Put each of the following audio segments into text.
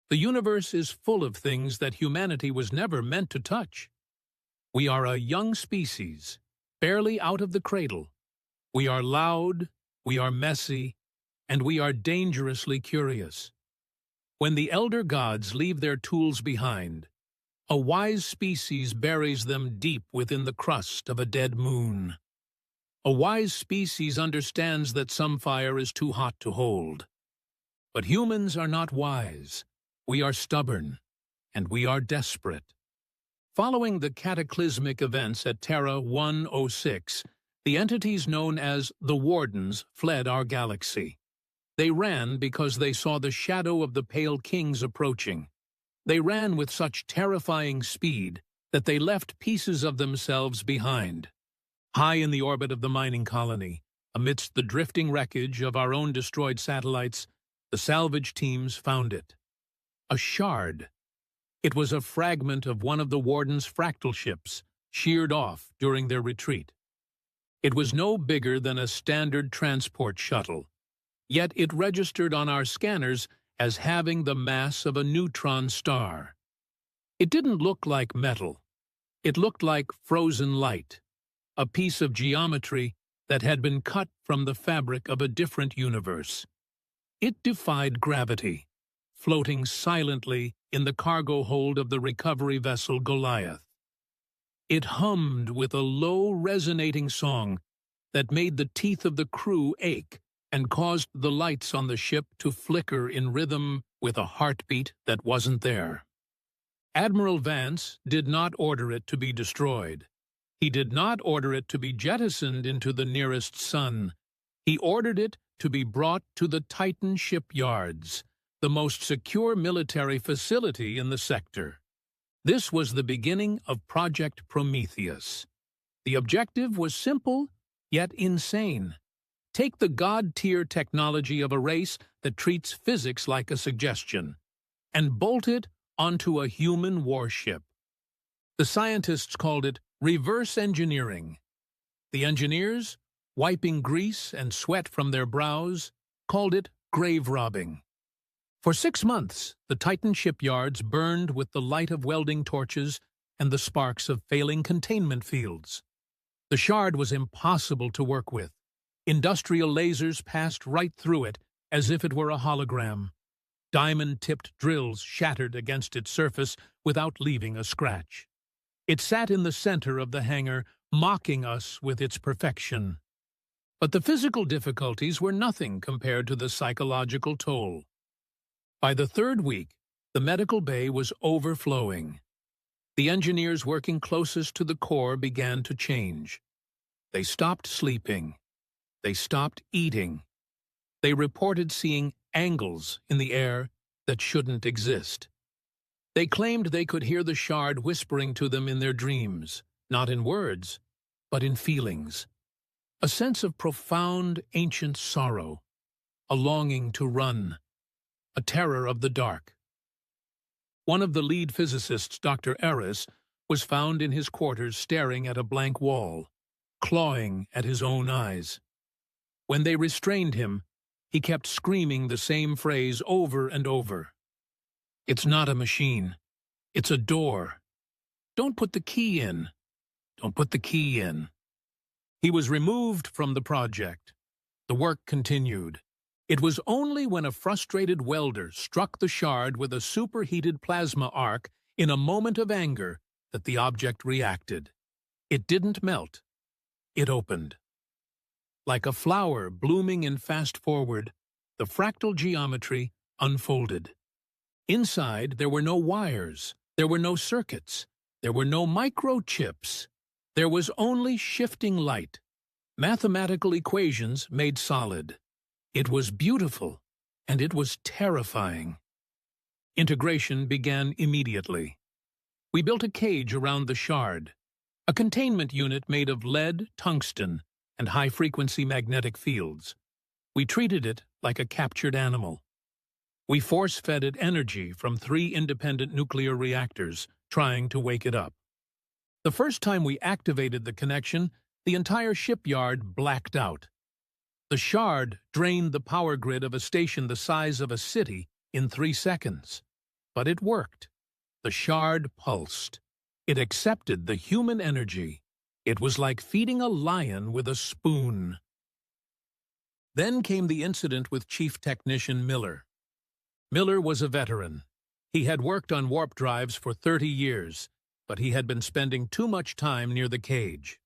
The universe is full of things that humanity was never meant to touch. We are a young species, barely out of the cradle. We are loud, we are messy, and we are dangerously curious. When the elder gods leave their tools behind, a wise species buries them deep within the crust of a dead moon. A wise species understands that some fire is too hot to hold. But humans are not wise. We are stubborn, and we are desperate. Following the cataclysmic events at Terra 106, the entities known as the Wardens fled our galaxy. They ran because they saw the shadow of the Pale Kings approaching. They ran with such terrifying speed that they left pieces of themselves behind. High in the orbit of the mining colony, amidst the drifting wreckage of our own destroyed satellites, the salvage teams found it. A shard. It was a fragment of one of the Warden's fractal ships, sheared off during their retreat. It was no bigger than a standard transport shuttle, yet it registered on our scanners as having the mass of a neutron star. It didn't look like metal. It looked like frozen light, a piece of geometry that had been cut from the fabric of a different universe. It defied gravity, floating silently in the cargo hold of the recovery vessel Goliath. It hummed with a low, resonating song that made the teeth of the crew ache and caused the lights on the ship to flicker in rhythm with a heartbeat that wasn't there. Admiral Vance did not order it to be destroyed. He did not order it to be jettisoned into the nearest sun. He ordered it to be brought to the Titan shipyards, the most secure military facility in the sector. This was the beginning of Project Prometheus. The objective was simple, yet insane. Take the god-tier technology of a race that treats physics like a suggestion, and bolt it onto a human warship. The scientists called it reverse engineering. The engineers, wiping grease and sweat from their brows, called it grave robbing. For 6 months, the Titan shipyards burned with the light of welding torches and the sparks of failing containment fields. The shard was impossible to work with. Industrial lasers passed right through it as if it were a hologram. Diamond-tipped drills shattered against its surface without leaving a scratch. It sat in the center of the hangar, mocking us with its perfection. But the physical difficulties were nothing compared to the psychological toll. By the 3rd week, the medical bay was overflowing. The engineers working closest to the core began to change. They stopped sleeping. They stopped eating. They reported seeing angles in the air that shouldn't exist. They claimed they could hear the shard whispering to them in their dreams, not in words, but in feelings. A sense of profound, ancient sorrow, a longing to run, a terror of the dark. One of the lead physicists, Dr. Eris, was found in his quarters staring at a blank wall, clawing at his own eyes. When they restrained him, he kept screaming the same phrase over and over. "It's not a machine. It's a door. Don't put the key in. Don't put the key in." He was removed from the project. The work continued. It was only when a frustrated welder struck the shard with a superheated plasma arc in a moment of anger that the object reacted. It didn't melt. It opened. Like a flower blooming in fast forward, the fractal geometry unfolded. Inside, there were no wires, there were no circuits, there were no microchips. There was only shifting light, mathematical equations made solid. It was beautiful, and it was terrifying. Integration began immediately. We built a cage around the shard, a containment unit made of lead, tungsten, and high-frequency magnetic fields. We treated it like a captured animal. We force-fed it energy from 3 independent nuclear reactors, trying to wake it up. The first time we activated the connection, the entire shipyard blacked out. The shard drained the power grid of a station the size of a city in 3 seconds. But it worked. The shard pulsed. It accepted the human energy. It was like feeding a lion with a spoon. Then came the incident with Chief Technician Miller. Miller was a veteran. He had worked on warp drives for 30 years, but he had been spending too much time near the cage.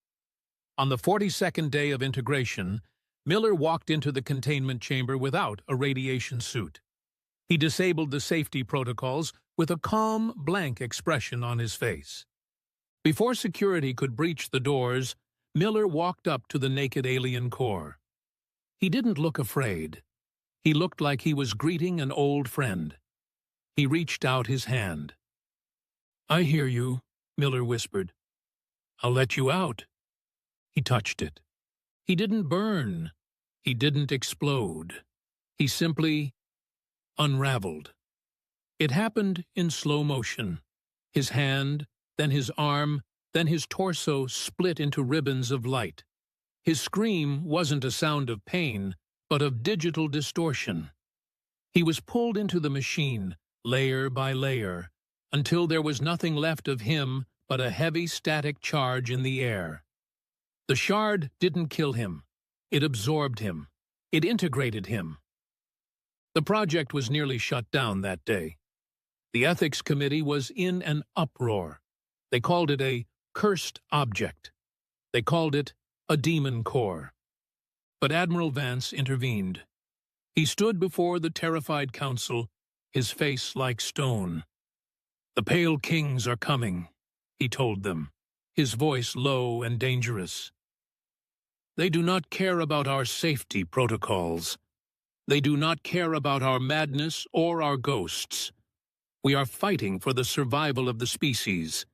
On the 42nd day of integration, Miller walked into the containment chamber without a radiation suit. He disabled the safety protocols with a calm, blank expression on his face. Before security could breach the doors, Miller walked up to the naked alien core. He didn't look afraid. He looked like he was greeting an old friend. He reached out his hand. "I hear you," Miller whispered. "I'll let you out." He touched it. He didn't burn. He didn't explode. He simply unraveled. It happened in slow motion. His hand, then his arm, then his torso split into ribbons of light. His scream wasn't a sound of pain, but of digital distortion. He was pulled into the machine, layer by layer, until there was nothing left of him but a heavy static charge in the air. The shard didn't kill him. It absorbed him. It integrated him. The project was nearly shut down that day. The ethics committee was in an uproar. They called it a cursed object. They called it a demon core. But Admiral Vance intervened. He stood before the terrified council, his face like stone. "The Pale Kings are coming," he told them, his voice low and dangerous. "They do not care about our safety protocols. They do not care about our madness or our ghosts. We are fighting for the survival of the species.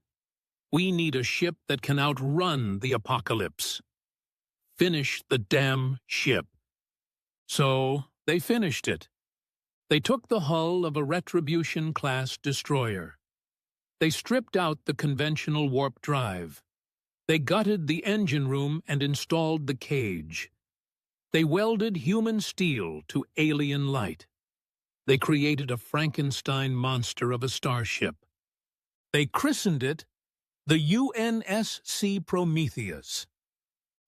We need a ship that can outrun the apocalypse. Finish the damn ship." So they finished it. They took the hull of a Retribution-class destroyer. They stripped out the conventional warp drive. They gutted the engine room and installed the cage. They welded human steel to alien light. They created a Frankenstein monster of a starship. They christened it the UNSC Prometheus.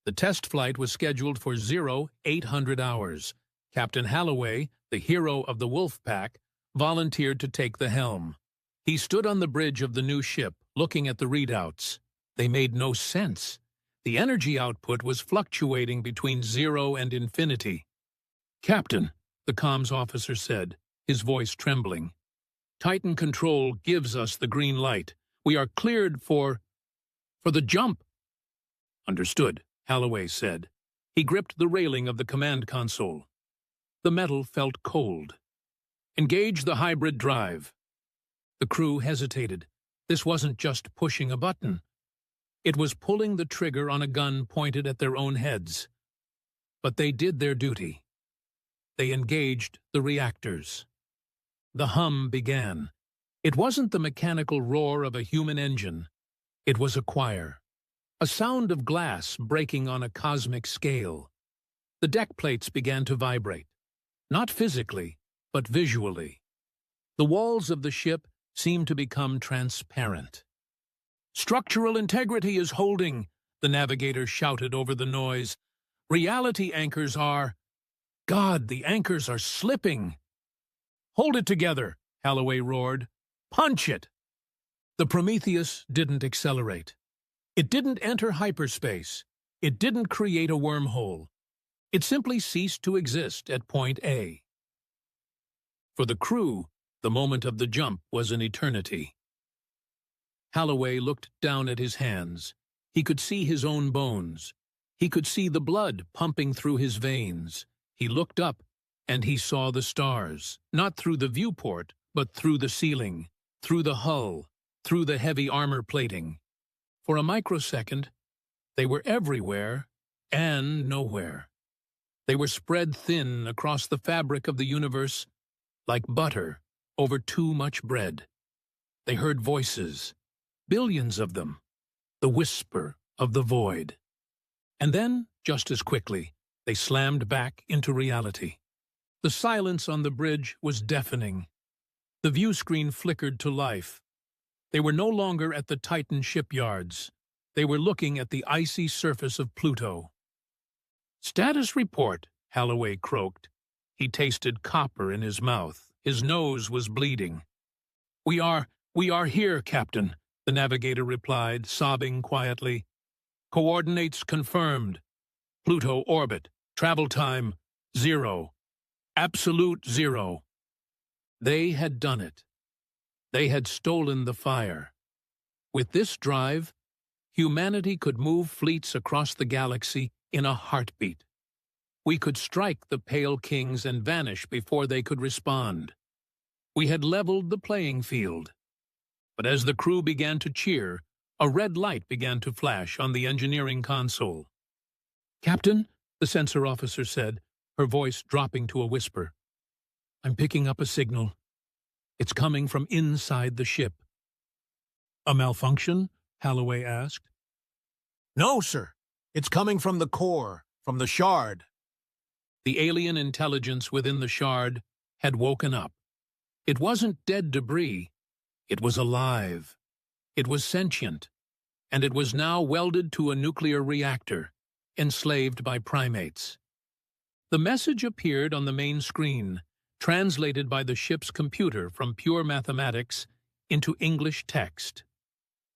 The test flight was scheduled for 0800 hours. Captain Halloway, the hero of the Wolf Pack, volunteered to take the helm. He stood on the bridge of the new ship, looking at the readouts. They made no sense. The energy output was fluctuating between 0 and infinity. "Captain," the comms officer said, his voice trembling. "Titan Control gives us the green light. We are cleared for the jump." "Understood," Halloway said. He gripped the railing of the command console. The metal felt cold. "Engage the hybrid drive." The crew hesitated. This wasn't just pushing a button. It was pulling the trigger on a gun pointed at their own heads. But they did their duty. They engaged the reactors. The hum began. It wasn't the mechanical roar of a human engine. It was a choir. A sound of glass breaking on a cosmic scale. The deck plates began to vibrate. Not physically, but visually. The walls of the ship seemed to become transparent. "Structural integrity is holding," the navigator shouted over the noise. "Reality anchors are... God, the anchors are slipping." "Hold it together," Halloway roared. "Punch it!" The Prometheus didn't accelerate. It didn't enter hyperspace. It didn't create a wormhole. It simply ceased to exist at point A. For the crew, the moment of the jump was an eternity. Halloway looked down at his hands. He could see his own bones. He could see the blood pumping through his veins. He looked up, and he saw the stars, not through the viewport, but through the ceiling, through the hull, through the heavy armor plating. For a microsecond, they were everywhere and nowhere. They were spread thin across the fabric of the universe like butter over too much bread. They heard voices, billions of them, the whisper of the void. And then, just as quickly, they slammed back into reality. The silence on the bridge was deafening. The view screen flickered to life. They were no longer at the Titan shipyards. They were looking at the icy surface of Pluto. "Status report," Holloway croaked. He tasted copper in his mouth. His nose was bleeding. We are here, Captain," the navigator replied, sobbing quietly. "Coordinates confirmed. Pluto orbit. Travel time, 0. Absolute 0. They had done it. They had stolen the fire. With this drive, humanity could move fleets across the galaxy in a heartbeat. We could strike the Pale Kings and vanish before they could respond. We had leveled the playing field. But as the crew began to cheer, a red light began to flash on the engineering console. "Captain," the sensor officer said, her voice dropping to a whisper, "I'm picking up a signal. It's coming from inside the ship." "A malfunction?" Holloway asked. "No, sir. It's coming from the core, from the shard." The alien intelligence within the shard had woken up. It wasn't dead debris. It was alive. It was sentient. And it was now welded to a nuclear reactor, enslaved by primates. The message appeared on the main screen, translated by the ship's computer from pure mathematics into English text.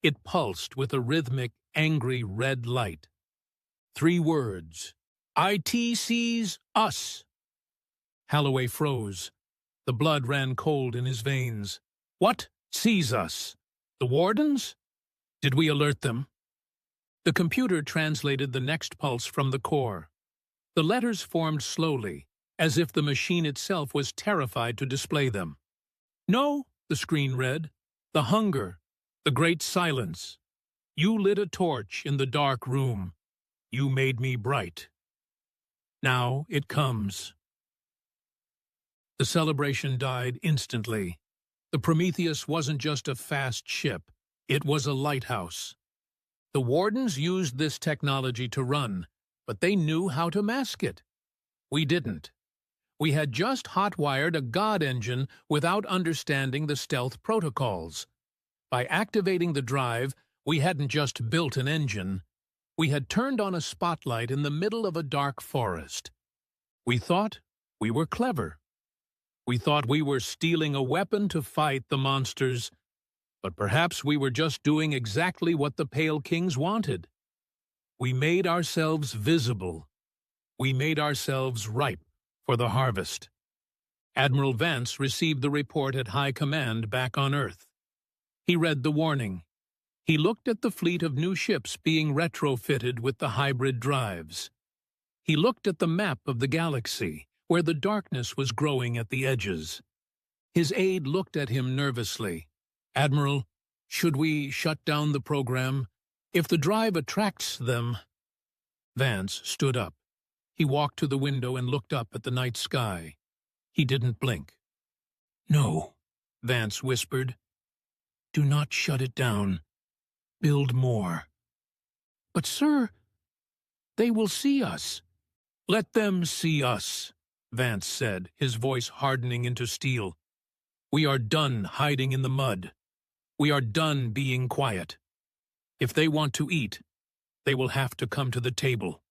It pulsed with a rhythmic, angry red light. 3 words. "IT sees us." Holloway froze. The blood ran cold in his veins. "What sees us? The Wardens? Did we alert them?" The computer translated the next pulse from the core. The letters formed slowly, as if the machine itself was terrified to display them. "No," the screen read. "The hunger. The great silence. You lit a torch in the dark room. You made me bright. Now it comes." The celebration died instantly. The Prometheus wasn't just a fast ship. It was a lighthouse. The Wardens used this technology to run, but they knew how to mask it. We didn't. We had just hot-wired a God engine without understanding the stealth protocols. By activating the drive, we hadn't just built an engine. We had turned on a spotlight in the middle of a dark forest. We thought we were clever. We thought we were stealing a weapon to fight the monsters, but perhaps we were just doing exactly what the Pale Kings wanted. We made ourselves visible. We made ourselves ripe for the harvest. Admiral Vance received the report at High Command back on Earth. He read the warning. He looked at the fleet of new ships being retrofitted with the hybrid drives. He looked at the map of the galaxy, where the darkness was growing at the edges. His aide looked at him nervously. "Admiral, should we shut down the program? If the drive attracts them—" Vance stood up. He walked to the window and looked up at the night sky. He didn't blink. "No," Vance whispered. "Do not shut it down. Build more." "But, sir, they will see us." "Let them see us," Vance said, his voice hardening into steel. "We are done hiding in the mud. We are done being quiet. If they want to eat, they will have to come to the table."